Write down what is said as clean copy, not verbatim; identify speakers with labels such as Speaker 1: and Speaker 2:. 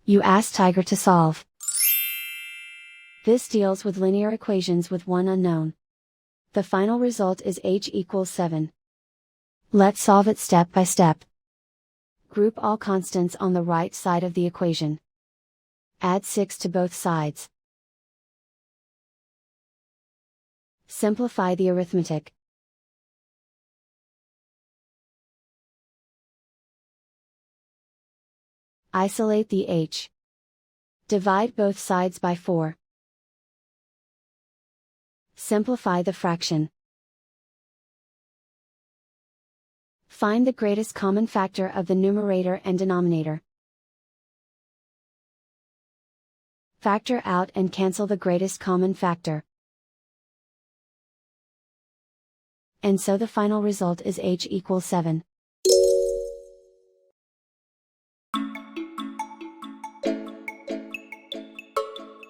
Speaker 1: You ask Tiger to solve. This deals with linear equations with one unknown. The final result is h equals 7. Let's solve it step by step. Group all constants on the right side of the equation. Add 6 to both sides. Simplify the arithmetic. Isolate the h. Divide both sides by 4. Simplify the fraction. Find the greatest common factor of the numerator and denominator. Factor out and cancel the greatest common factor. And so the final result is h equals 7.